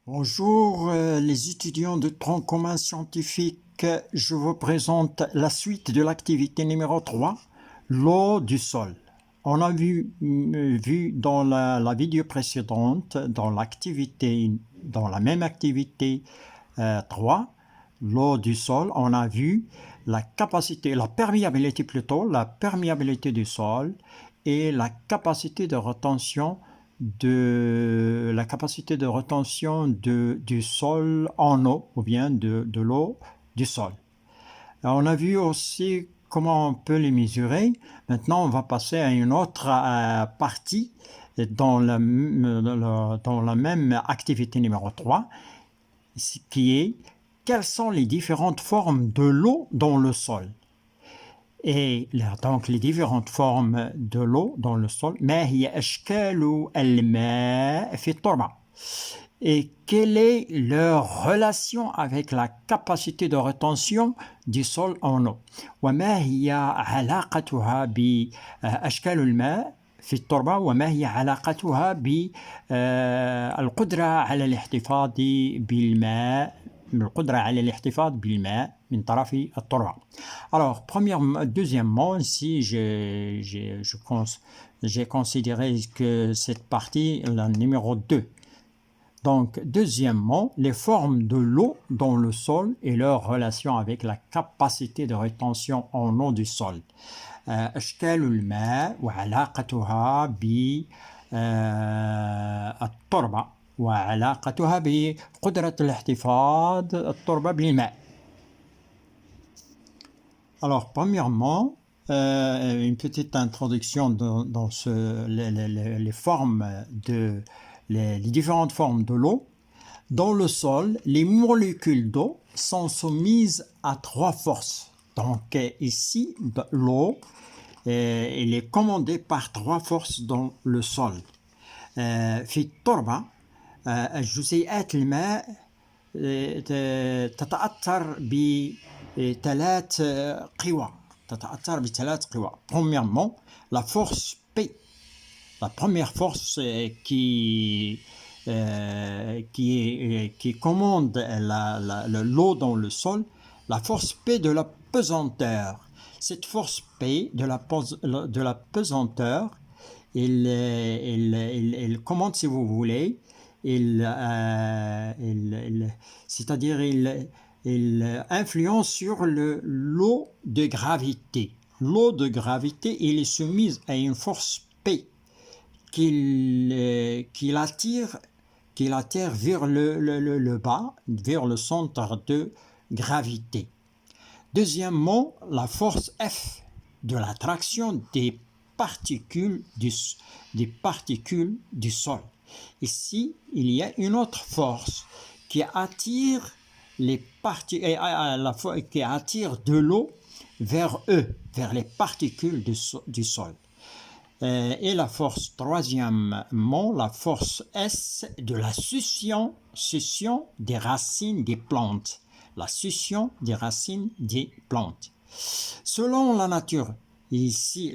Bonjour les étudiants de tronc commun scientifique, je vous présente la suite de l'activité numéro 3, l'eau du sol. On a vu dans la vidéo précédente, dans la même activité 3, l'eau du sol, on a vu la perméabilité du sol et la capacité de retention du sol en eau ou bien de l'eau du sol. Alors, on a vu aussi comment on peut les mesurer. Maintenant, on va passer à une autre partie dans la même activité numéro 3, qui est quelles sont les différentes formes de l'eau dans le sol. Et donc les différentes formes de l'eau dans le sol. ما هي أشكال الماء في التربة. Et quelle est leur relation avec la capacité de rétention du sol en eau. وما هي علاقتها بأشكال الماء في التربة وما هي علاقتها بالقدرة على الاحتفاظ بالماء من طرف التربة. Alors, deuxièmement, ici, j'ai considéré que cette partie, la numéro 2. Donc, deuxièmement, les formes de l'eau dans le sol et leur relation avec la capacité de rétention en eau du sol. أشكال الماء وعلاقتها بالتربة وعلاقتها بقدرة الاحتفاظ التربة بالماء. Alors, premièrement, une petite introduction dans les différentes formes de l'eau. Dans le sol, les molécules d'eau sont soumises à 3 forces. Donc ici, l'eau, elle est commandée par 3 forces dans le sol. في التربة جزيئات الماء تتأثر بثلاث قوى. Premièrement, la force P. La première force qui commande l'eau dans le sol, la force P de la pesanteur. Cette force P de la pesanteur, il commande, si vous voulez, c'est-à-dire il influence sur l'eau de gravité. L'eau de gravité, elle est soumise à une force P qui l'attire vers le bas, vers le centre de gravité. Deuxièmement, la force F de l'attraction des particules du sol. Ici, il y a une autre force qui attire qui attire de l'eau vers eux, vers les particules du sol. Et la force, troisièmement, la force S de la succion des racines des plantes. La succion des racines des plantes. Selon la nature, ici,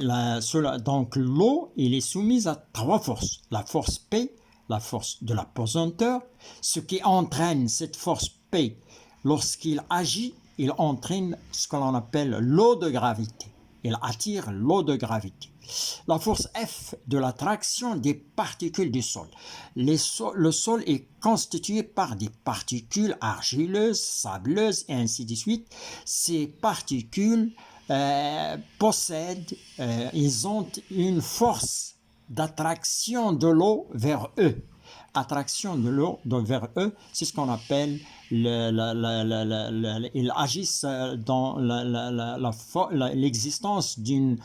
donc l'eau, elle est soumise à 3 forces. La force P, la force de la pesanteur, ce qui entraîne cette force P, lorsqu'il agit, il entraîne ce que l'on appelle l'eau de gravité. Il attire l'eau de gravité. La force F de l'attraction des particules du sol. Le sol est constitué par des particules argileuses, sableuses et ainsi de suite. Ces particules ils ont une force d'attraction de l'eau vers eux. Attraction de l'eau vers eux, c'est ce qu'on appelle ils agissent dans l'existence d'une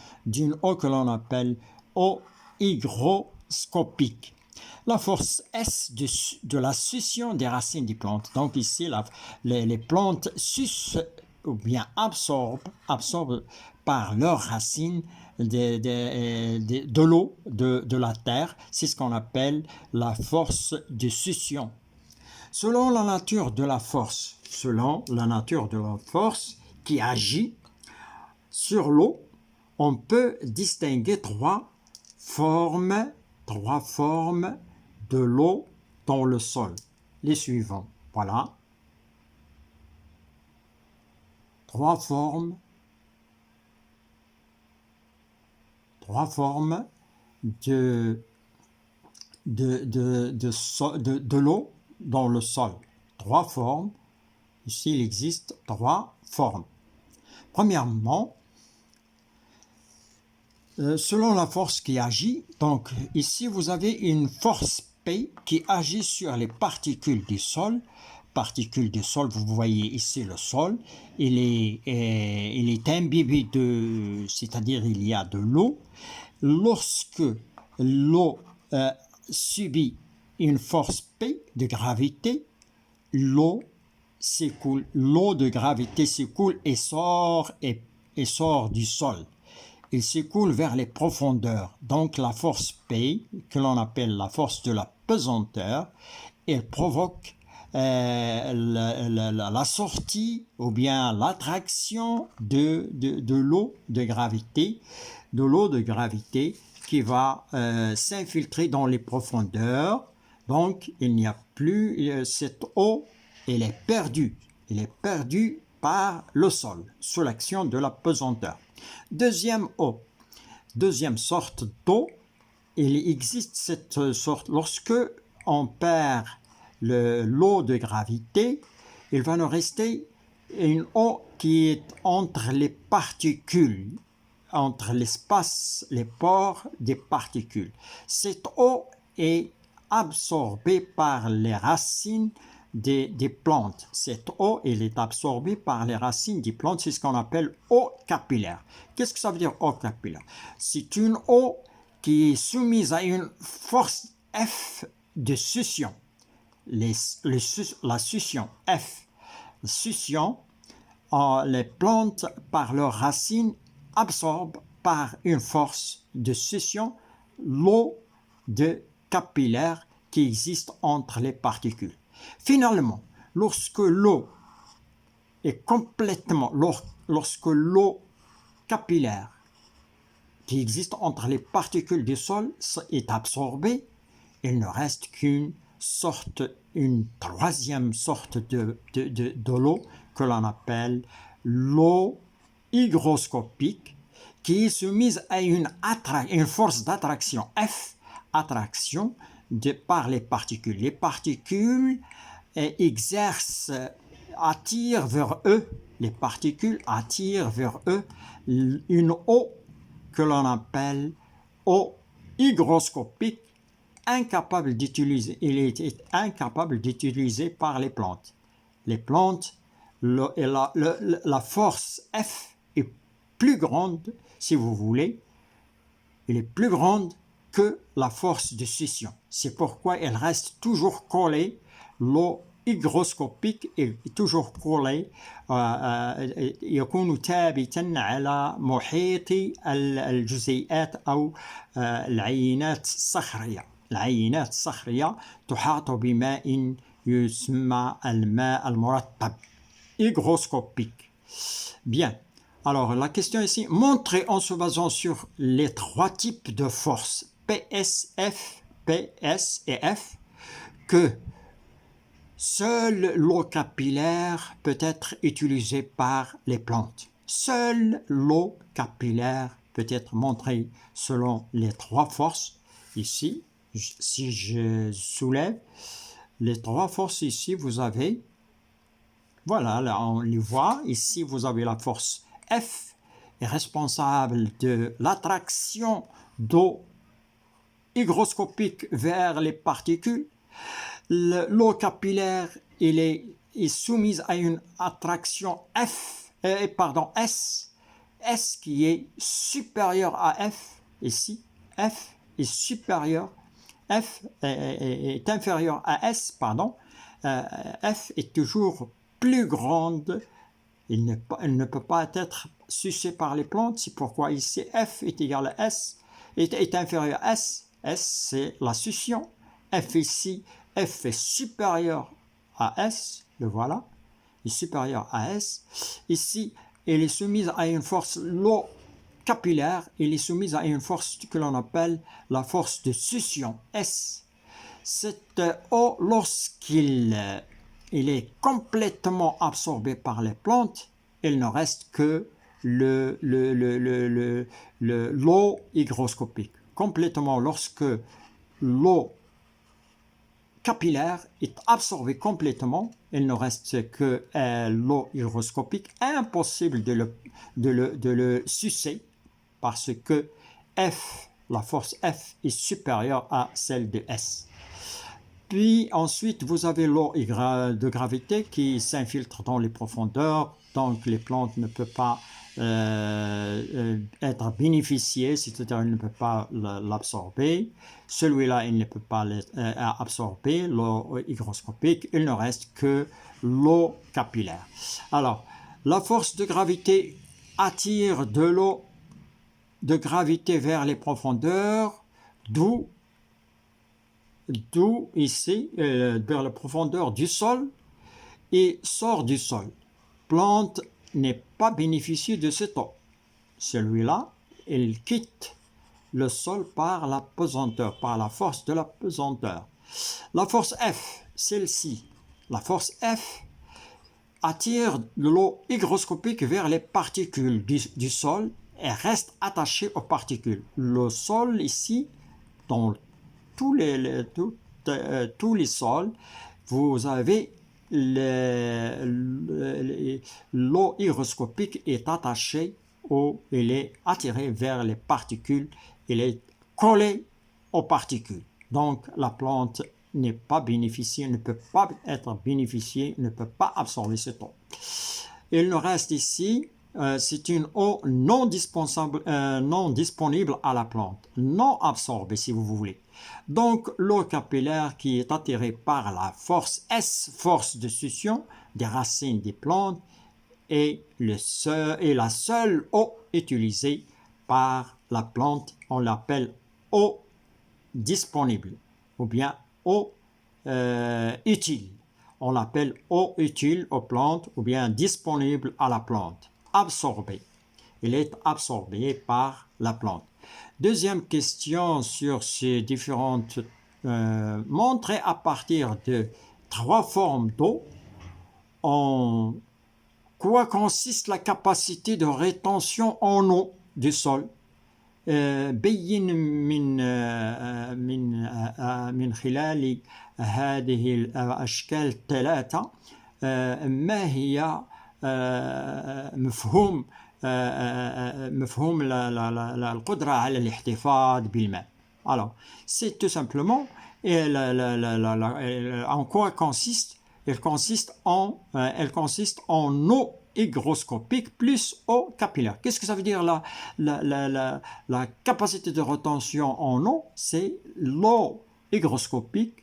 eau que l'on appelle eau hygroscopique. La force S de la succion des racines des plantes. Donc ici, les plantes sucent ou bien absorbent par leurs racines de l'eau de la terre. C'est ce qu'on appelle la force de succion. Selon la nature de la force qui agit sur l'eau, on peut distinguer trois formes de l'eau dans le sol. les suivants. Voilà. Trois formes de l'eau dans le sol. Trois formes. Ici, il existe trois formes. Premièrement, selon la force qui agit, donc ici vous avez une force P qui agit sur les particules du sol. Particules du sol, vous voyez ici le sol, il est imbibé de, c'est-à-dire il y a de l'eau. Lorsque l'eau subit une force P de gravité, l'eau s'écoule, l'eau de gravité s'écoule et sort du sol. Il s'écoule vers les profondeurs. Donc la force P, que l'on appelle la force de la pesanteur, elle provoque la sortie ou bien l'attraction de l'eau de gravité, qui va s'infiltrer dans les profondeurs. Donc il n'y a plus cette eau, elle est perdue par le sol sous l'action de la pesanteur. Deuxième sorte d'eau, il existe cette sorte, lorsque on perd l'eau de gravité, il va nous rester une eau qui est entre les particules, entre l'espace, les pores des particules. Cette eau est absorbée par les racines des plantes. Cette eau, elle est absorbée par les racines des plantes, c'est ce qu'on appelle eau capillaire. Qu'est-ce que ça veut dire eau capillaire? C'est une eau qui est soumise à une force F de succion. La succion F. Succion, les plantes, par leurs racines, absorbent par une force de succion l'eau de capillaire qui existe entre les particules. Finalement, lorsque l'eau capillaire qui existe entre les particules du sol est absorbée, il ne reste une troisième sorte de l'eau que l'on appelle l'eau hygroscopique, qui est soumise à une force d'attraction F, par les particules. Les particules attirent vers eux une eau que l'on appelle eau hygroscopique, il est incapable d'utiliser par les plantes. Les plantes, la force F est plus grande, si vous voulez, elle est plus grande que la force de succion. C'est pourquoi elle reste toujours collée, l'eau hygroscopique est toujours collée, يكون ثابتا على محيط الجزيئات أو العينات الصخرية تحاط بماء يسمى الماء المرطب hygroscopique. Bien. Alors, la question ici, montrez en se basant sur les trois types de forces, PS et F, que seule l'eau capillaire peut être utilisée par les plantes. Seule l'eau capillaire peut être montrée selon les trois forces. Ici, si je soulève les trois forces ici, vous avez, voilà, là on les voit. Ici, vous avez la force F est responsable de l'attraction d'eau hygroscopique vers les particules. L'eau capillaire est soumise à une attraction S qui est supérieure à F. Ici, F est supérieur, F est inférieur à S, F est toujours plus grande. Il ne peut pas être sucé par les plantes. C'est pourquoi ici F est égal à S, est inférieur à S. S, c'est la succion. F ici, F est supérieur à S. Le voilà. Il est supérieur à S. Ici, elle est soumise à une force, l'eau capillaire, elle est soumise à une force que l'on appelle la force de succion, S. Cette eau, lorsqu'il il est complètement absorbé par les plantes, il ne reste que l'eau hygroscopique. Complètement, lorsque l'eau capillaire est absorbée complètement, il ne reste que l'eau hygroscopique. Impossible de le sucer parce que F, la force F est supérieure à celle de S. Puis ensuite, vous avez l'eau de gravité qui s'infiltre dans les profondeurs, donc les plantes ne peuvent pas être bénéficiées, c'est-à-dire il ne peut pas l'absorber. Celui-là, il ne peut pas absorber l'eau hygroscopique, il ne reste que l'eau capillaire. Alors, la force de gravité attire de l'eau de gravité vers les profondeurs, d'où ici, vers la profondeur du sol et sort du sol. Plante n'est pas bénéficiée de cette eau. Celui-là, il quitte le sol par la pesanteur, par la force de la pesanteur. La force F, celle-ci, la force F attire l'eau hygroscopique vers les particules du sol et reste attachée aux particules. Le sol ici, dans tous les sols, vous avez l'eau hygroscopique est attachée il est attiré vers les particules, il est collé aux particules. Donc la plante n'est pas bénéficiée, ne peut pas être bénéficiée, ne peut pas absorber cette eau. Il nous reste ici, c'est une eau non disponible à la plante, non absorbée si vous voulez. Donc l'eau capillaire qui est attirée par la force S, force de succion des racines des plantes, est la seule eau utilisée par la plante. On l'appelle eau disponible ou bien eau utile. On l'appelle eau utile aux plantes ou bien disponible à la plante. Absorbée. Il est absorbé par la plante. Deuxième question sur ces différentes montrez à partir de 3 formes d'eau en quoi consiste la capacité de rétention en eau du sol. بين من خلال هذه الأشكال الثلاثة ما هي مفهوم القدرة على الاحتفاظ بالماء. Alors, c'est tout simplement en quoi consiste. Elle consiste en eau hygroscopique plus eau capillaire. Qu'est-ce que ça veut dire la capacité de rétention en eau? C'est l'eau hygroscopique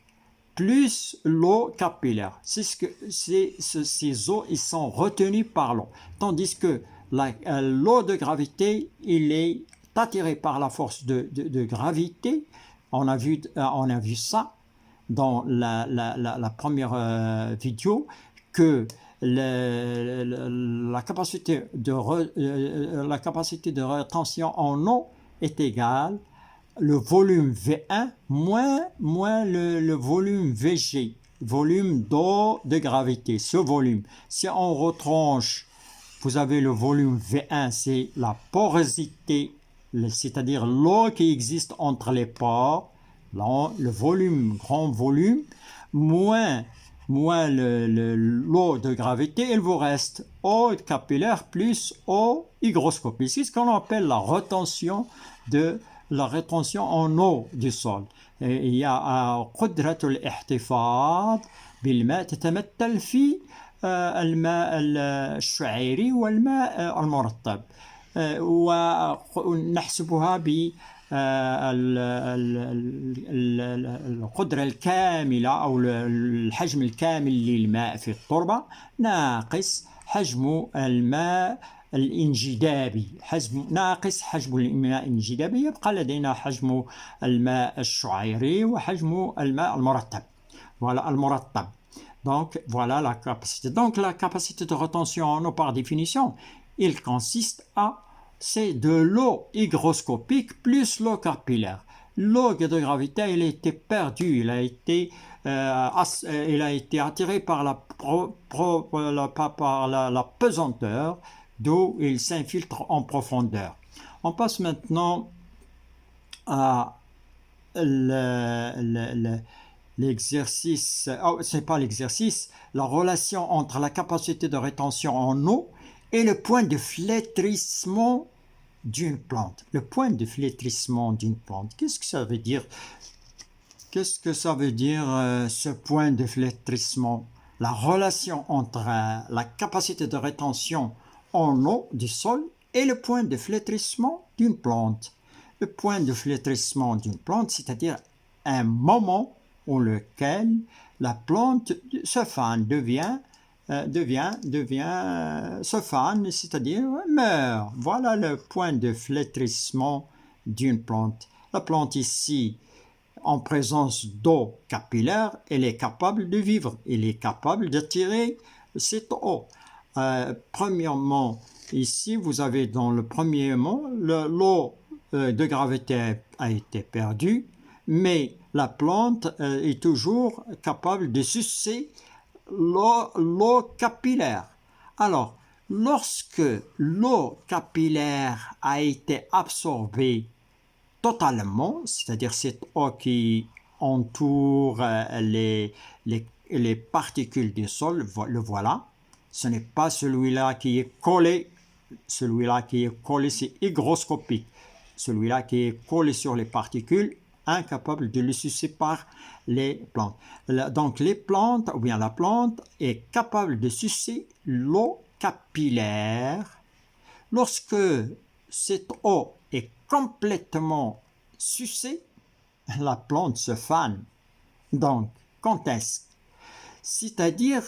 plus l'eau capillaire. Ces eaux, ils sont retenus par l'eau. Tandis que l'eau de gravité, il est attiré par la force de gravité. On a vu ça dans la première vidéo, que la capacité de rétention en eau est égale le volume V1 moins le volume VG, volume d'eau de gravité. Ce volume, si on retranche, vous avez le volume V1, c'est la porosité, c'est-à-dire l'eau qui existe entre les pores, le volume, grand volume, moins l'eau de gravité, il vous reste eau capillaire plus eau hygroscopique. C'est ce qu'on appelle la rétention en eau du sol. Il y a قدرة الاحتفاظ بالماء تتمثل في الماء الشعيري والماء المرطب ونحسبها ب القدرة الكاملة أو الحجم الكامل للماء في التربة ناقص حجم الماء الانجدابي، ناقص حجم الماء الانجدابي، يبقى لدينا حجم الماء الشعيري وحجم الماء المرطب. Voilà, المرطب. Donc, voilà la capacité. Donc, la capacité de rétention en eau par définition, il consiste c'est de l'eau hygroscopique plus l'eau capillaire. L'eau de gravité, il a été perdu, il a été attiré par la pesanteur d'eau et il s'infiltre en profondeur. On passe maintenant à l'exercice, c'est pas l'exercice, la relation entre la capacité de rétention en eau et le point de flétrissement d'une plante. Le point de flétrissement d'une plante, qu'est-ce que ça veut dire? Qu'est-ce que ça veut dire ce point de flétrissement? La relation entre la capacité de rétention en eau du sol et le point de flétrissement d'une plante. Le point de flétrissement d'une plante, c'est-à-dire un moment au lequel la plante se fane, se fane, c'est-à-dire meurt. Voilà le point de flétrissement d'une plante. La plante ici, en présence d'eau capillaire, elle est capable de vivre, elle est capable d'attirer cette eau. Premièrement, ici, vous avez dans le premier mot, l'eau de gravité a été perdue, mais la plante est toujours capable de sucer l'eau capillaire. Alors, lorsque l'eau capillaire a été absorbée totalement, c'est-à-dire cette eau qui entoure les particules du sol, le voilà. Ce n'est pas celui-là qui est collé. Celui-là qui est collé, c'est hygroscopique. Celui-là qui est collé sur les particules, incapable de le sucer par les plantes. Donc les plantes, ou bien la plante, est capable de sucer l'eau capillaire. Lorsque cette eau est complètement sucée, la plante se fane. Donc, quand est-ce? C'est-à-dire,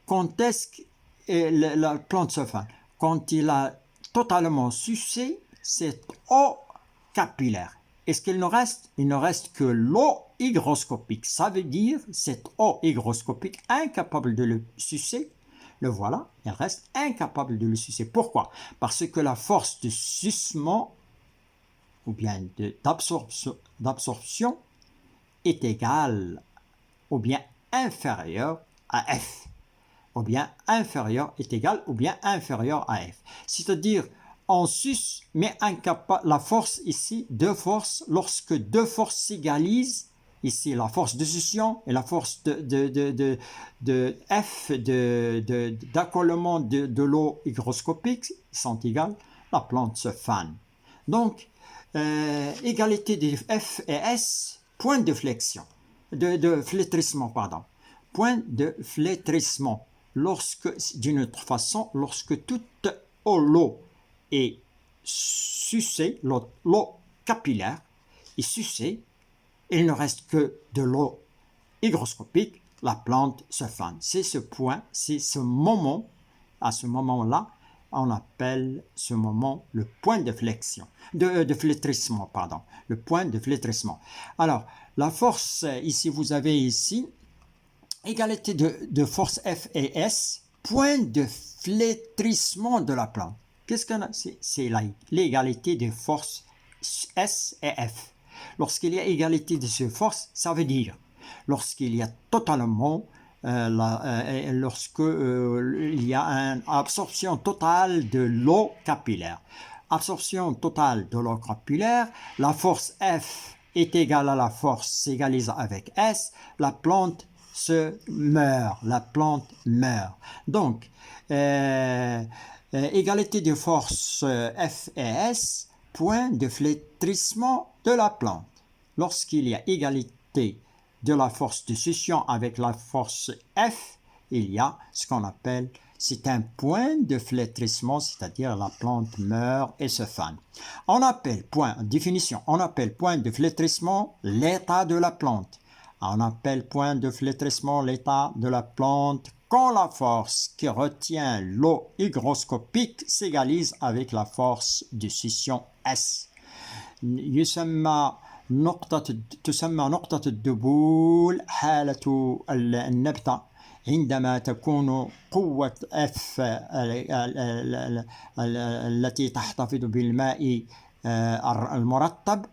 quand est-ce que la plante se fane? Quand il a totalement sucé cette eau capillaire. Est-ce qu'il nous reste? Il ne reste que l'eau hygroscopique. Ça veut dire cette eau hygroscopique incapable de le sucer. Le voilà, il reste incapable de le sucer. Pourquoi? Parce que la force de sucement ou bien d'absorption est égale ou bien inférieure à F. Ou bien inférieur est égal ou bien inférieur à F. C'est-à-dire, on suce, mais la force ici, deux forces, lorsque deux forces s'égalisent, ici la force de succion et la force de F d'accollement de l'eau hygroscopique sont égales, la plante se fane. Donc, égalité de F et S, point de flexion, de flétrissement, pardon. Point de flétrissement. D'une autre façon, lorsque toute l'eau est sucée, l'eau capillaire est sucée, il ne reste que de l'eau hygroscopique, la plante se fane. C'est ce point, c'est ce moment, à ce moment-là, on appelle ce moment le point de flexion, de flétrissement, pardon, le point de flétrissement. Alors, la force, ici, vous avez ici, égalité de force F et S, point de flétrissement de la plante. Qu'est-ce qu'on a? C'est l'égalité des forces S et F. Lorsqu'il y a égalité de ces forces, ça veut dire lorsqu'il y a totalement, il y a une absorption totale de l'eau capillaire. Absorption totale de l'eau capillaire, la force F est égale à la force s'égalise avec S, la plante la plante meurt. Donc, égalité de force F et S, point de flétrissement de la plante. Lorsqu'il y a égalité de la force de succion avec la force F, il y a ce qu'on appelle, c'est un point de flétrissement, c'est-à-dire la plante meurt et se fane. On appelle point de flétrissement l'état de la plante. On appelle point de flétrissement l'état de la plante quand la force qui retient l'eau hygroscopique s'égalise avec la force de succion S. تسمى نقطة الدبول حالة النبتة عندما تكون قوة F التي تحتفظ بالماء المرطب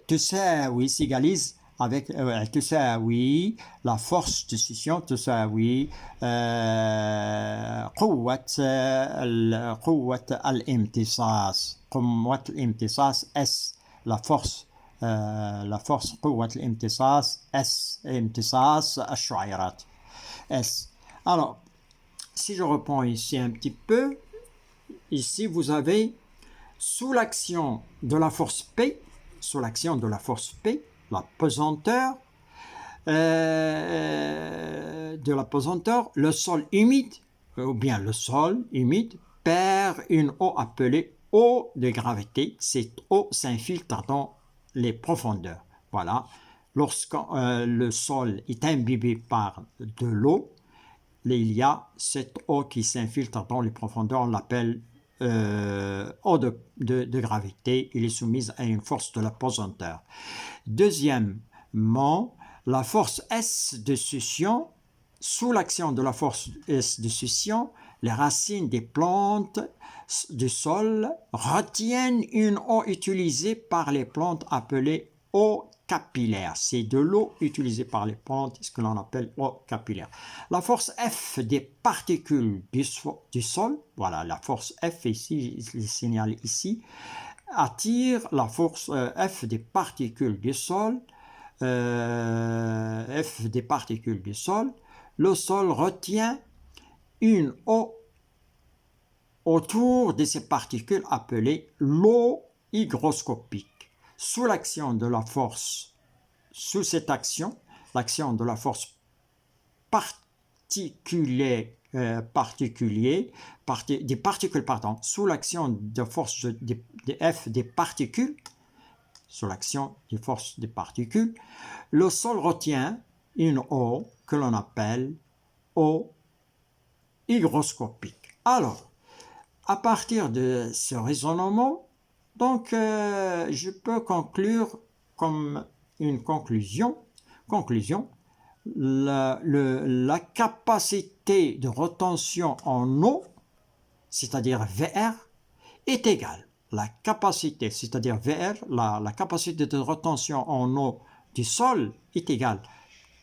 تساوي s'égalise avec تساوي la force de succion تساوي قوة الامتصاص S la force قوة الامتصاص S امتصاص الشعيرات S. Alors, si je reprends ici un petit peu, ici vous avez sous l'action de la force P, la pesanteur le sol humide, perd une eau appelée eau de gravité. Cette eau s'infiltre dans les profondeurs. Voilà. Lorsque le sol est imbibé par de l'eau, il y a cette eau qui s'infiltre dans les profondeurs, on l'appelle eau de gravité, il est soumise à une force de la pesanteur. Deuxièmement, la force S de succion, sous l'action de la force S de succion, les racines des plantes du sol retiennent une eau utilisée par les plantes appelée eau capillaire. C'est de l'eau utilisée par les plantes, ce que l'on appelle eau capillaire. La force F des particules du sol, voilà, la force F ici, je le signale ici, attire la force F des particules du sol. Le sol retient une eau autour de ces particules appelées l'eau hygroscopique. Sous cette action, l'action de la force sous l'action de force de F des particules, le sol retient une eau que l'on appelle eau hygroscopique. Alors, à partir de ce raisonnement, donc, je peux conclure comme une conclusion, la capacité de retention en eau, c'est-à-dire VR, est égale. La capacité, c'est-à-dire VR, la capacité de retention en eau du sol est égale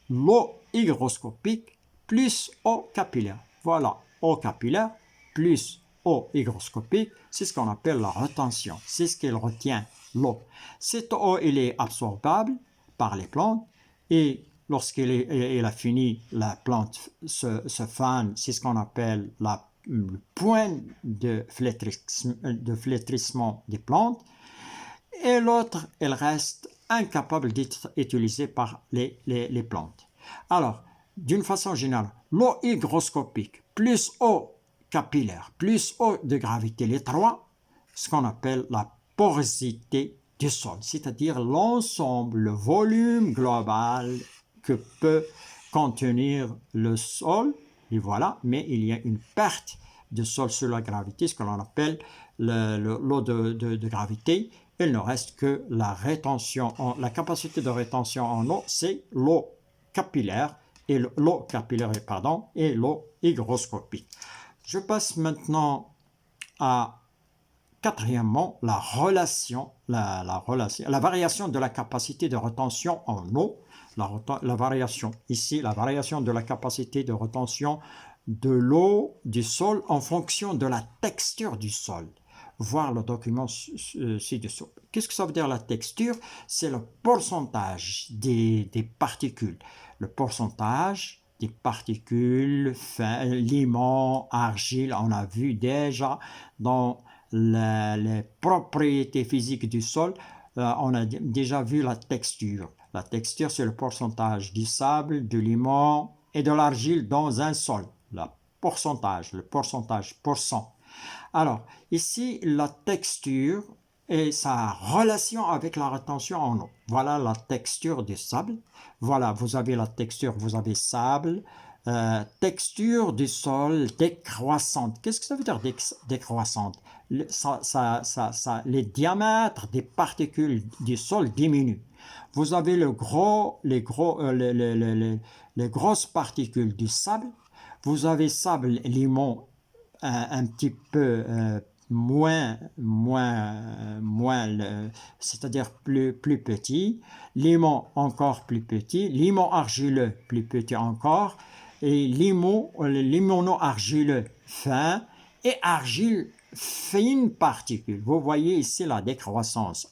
l'eau hygroscopique plus eau capillaire. Voilà, eau capillaire plus eau hygroscopique, c'est ce qu'on appelle la rétention. C'est ce qu'elle retient, l'eau. Cette eau, elle est absorbable par les plantes et lorsqu'elle a fini, la plante se fane, c'est ce qu'on appelle le point de flétrissement des plantes. Et l'autre, elle reste incapable d'être utilisée par les plantes. Alors, d'une façon générale, l'eau hygroscopique plus eau capillaire plus eau de gravité, les trois, ce qu'on appelle la porosité du sol, c'est-à-dire l'ensemble, le volume global que peut contenir le sol, et voilà, mais il y a une perte de sol sous la gravité, ce que l'on appelle l'eau de gravité. Il ne reste que la capacité de rétention en eau, c'est l'eau capillaire et l'eau hygroscopique. Je passe maintenant à quatrièmement la variation de la capacité de rétention en eau. La variation de la capacité de rétention de l'eau du sol en fonction de la texture du sol. Voir le document ci-dessous. Qu'est-ce que ça veut dire la texture? C'est le pourcentage des particules. Le pourcentage des particules, limon, argile, on a vu déjà dans les propriétés physiques du sol, on a déjà vu la texture. La texture, c'est le pourcentage du sable, du limon et de l'argile dans un sol. Le pourcentage %. Alors, ici, la texture et sa relation avec la rétention en eau. Voilà la texture du sable. Voilà, vous avez la texture, vous avez sable. Texture du sol décroissante. Qu'est-ce que ça veut dire décroissante? Les diamètres des particules du sol diminuent. Vous avez les grosses particules du sable. Vous avez sable limon un petit peu c'est-à-dire plus petit, limon encore plus petit, limon argileux plus petit encore, et limono-argileux fin, et argile fine particule. Vous voyez ici la décroissance.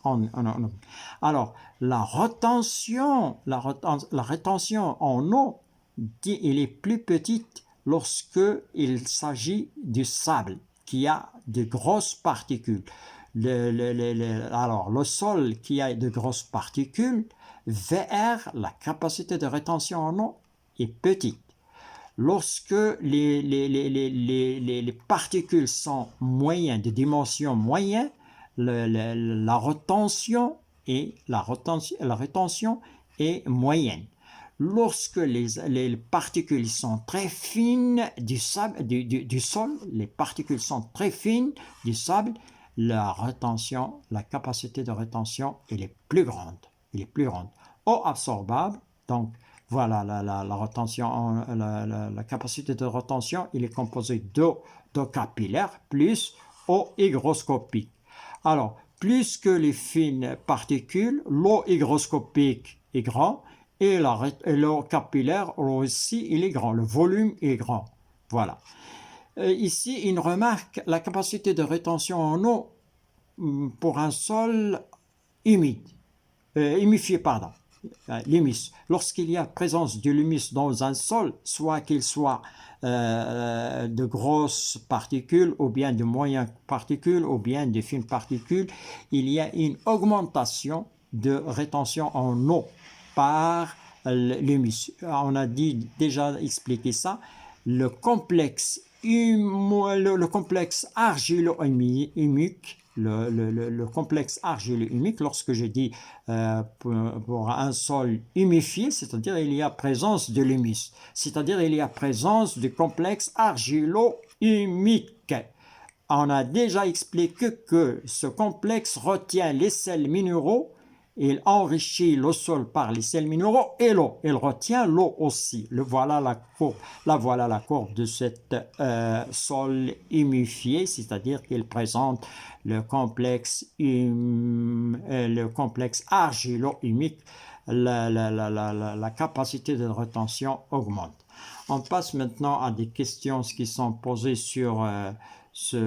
Alors, la rétention en eau, elle est plus petite lorsque il s'agit du sable qui a de grosses particules. Alors, le sol qui a de grosses particules, VR, la capacité de rétention en eau est petite. Lorsque les particules sont moyennes, de dimension moyenne, la rétention est moyenne. Lorsque les particules sont très fines du sol, les particules sont très fines du sable, la capacité de rétention, elle est plus grande. Eau absorbable, donc voilà la capacité de rétention, il est composé d'eau capillaire plus eau hygroscopique. Alors, plus que les fines particules, l'eau hygroscopique est grande, et l'eau capillaire aussi, il est grand. Le volume est grand. Voilà. Ici, une remarque, la capacité de rétention en eau pour un sol humifié, l'humus. Lorsqu'il y a présence de l'humus dans un sol, soit qu'il soit de grosses particules, ou bien de moyennes particules, ou bien de fines particules, il y a une augmentation de rétention en eau par l'humus. On a déjà expliqué ça. Le complexe argilo-humique, le complexe argilo-humique, lorsque je dis pour un sol humifié, c'est-à-dire il y a présence de l'humus, c'est-à-dire il y a présence du complexe argilo-humique. On a déjà expliqué que ce complexe retient les sels minéraux. Il enrichit le sol par les sels minéraux et l'eau. Il retient l'eau aussi. Voilà la courbe de cet sol humifié, c'est-à-dire qu'il présente le complexe argilo-humique. La capacité de rétention augmente. On passe maintenant à des questions qui sont posées sur cette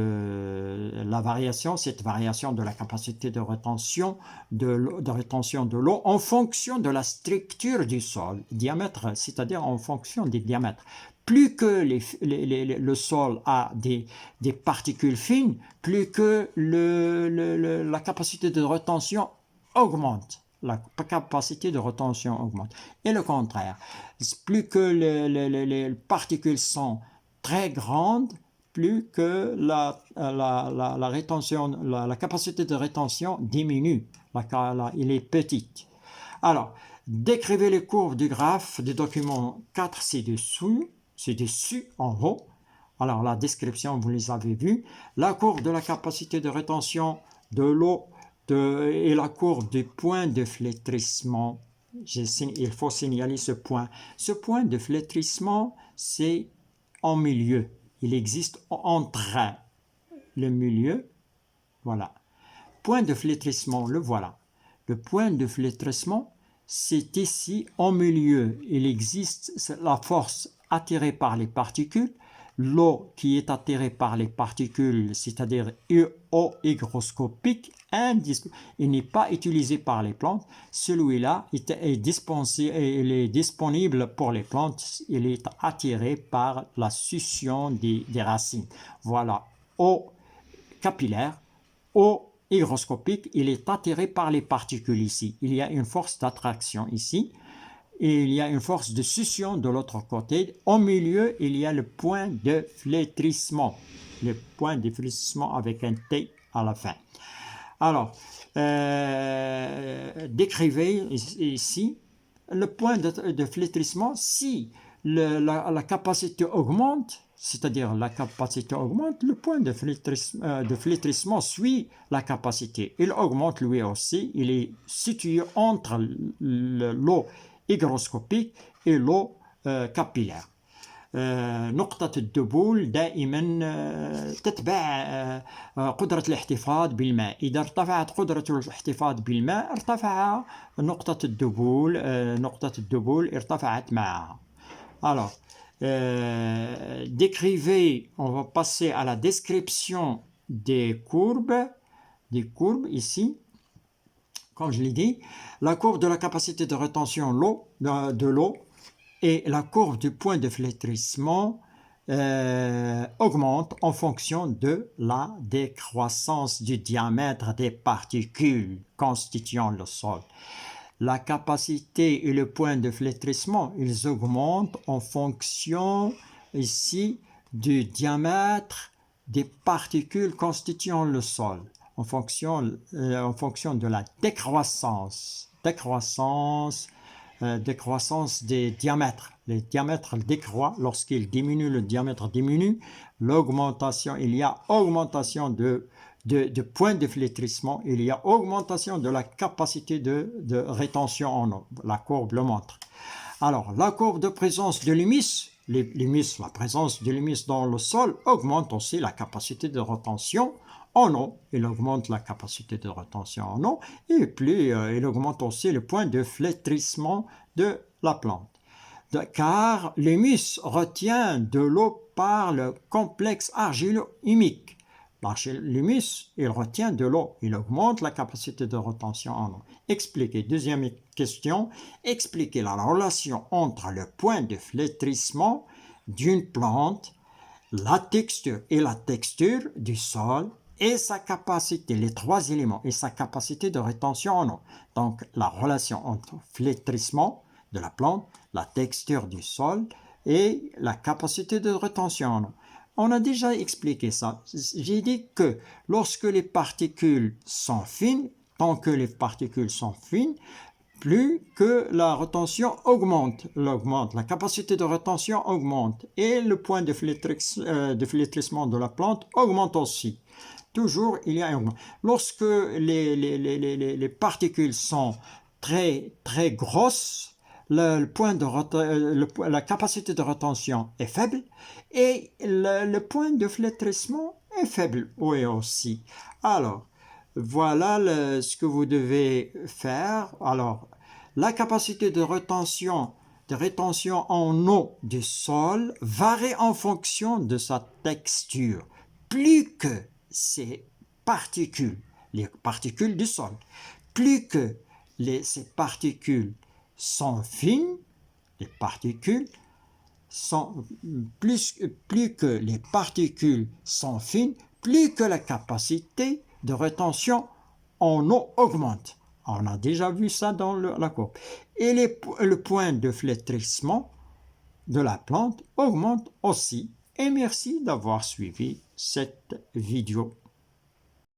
variation de la capacité de rétention de l'eau en fonction de la structure du sol, diamètre, c'est-à-dire en fonction des diamètres. Plus que le sol a des particules fines, plus que la capacité de rétention augmente. La capacité de rétention augmente. Et le contraire, plus que les particules sont très grandes, plus que la capacité de rétention diminue, il est petite. Alors, décrivez les courbes du graphe du document 4 ci-dessus, en haut. Alors, la description, vous les avez vues. La courbe de la capacité de rétention de l'eau et la courbe du point de flétrissement. Il faut signaler ce point. Ce point de flétrissement, c'est en milieu. Il existe entre le milieu, voilà. Point de flétrissement, le voilà. Le point de flétrissement, c'est ici en milieu. Il existe la force attirée par les particules, l'eau qui est attirée par les particules, c'est-à-dire eau hygroscopique, il n'est pas utilisé par les plantes. Celui-là est disponible pour les plantes. Il est attiré par la succion des racines. Voilà, eau capillaire, eau hygroscopique, il est attiré par les particules ici. Il y a une force d'attraction ici. Et il y a une force de succion de l'autre côté. Au milieu, il y a le point de flétrissement. Le point de flétrissement avec un T à la fin. Alors, décrivez ici le point de flétrissement. Si la capacité augmente, c'est-à-dire la capacité augmente, le point de flétrissement suit la capacité. Il augmente lui aussi. Il est situé entre l'eau hygroscopique et l'eau capillaire. نقطة الدبول دائما تتبع قدرة الاحتفاظ بالماء. إذا ارتفعت قدرة الاحتفاظ بالماء ارتفع نقطة الدبول ارتفعت معها. Alors, décrivez, on va passer à la description des courbes ici. Comme je l'ai dit, la courbe de la capacité de rétention de l'eau et la courbe du point de flétrissement augmentent en fonction de la décroissance du diamètre des particules constituant le sol. La capacité et le point de flétrissement, ils augmentent en fonction ici du diamètre des particules constituant le sol. En fonction de la décroissance des diamètres. Les diamètres décroît lorsqu'il diminue, le diamètre diminue. L'augmentation, il y a augmentation de point de flétrissement, il y a augmentation de la capacité de rétention en eau. La courbe le montre. Alors, la courbe de présence de l'humus, la présence de l'humus dans le sol augmente aussi la capacité de rétention en eau. Il augmente la capacité de rétention en eau et puis il augmente aussi le point de flétrissement de la plante. Car l'humus retient de l'eau par le complexe argilo-humique. L'humus, il retient de l'eau, il augmente la capacité de rétention en eau. Expliquez. Deuxième question, expliquez la relation entre le point de flétrissement d'une plante, la texture du sol et sa capacité, les trois éléments, et sa capacité de rétention en eau. Donc, la relation entre flétrissement de la plante, la texture du sol et la capacité de rétention en eau. On a déjà expliqué ça. J'ai dit que lorsque les particules sont fines, tant que les particules sont fines, plus que la rétention augmente, la capacité de rétention augmente et le point de flétrissement de la plante augmente aussi. Toujours, il y a un augment. Lorsque les particules sont très, très grosses, la capacité de rétention est faible et le point de flétrissement est faible, oui aussi. Alors, voilà ce que vous devez faire. Alors, la capacité de rétention en eau du sol varie en fonction de sa texture. Plus que ces particules, les particules du sol, plus que ces particules sont fines, plus que les particules sont fines, plus que la capacité de rétention en eau augmente. On a déjà vu ça dans la courbe. Et le point de flétrissement de la plante augmente aussi. Et merci d'avoir suivi cette vidéo.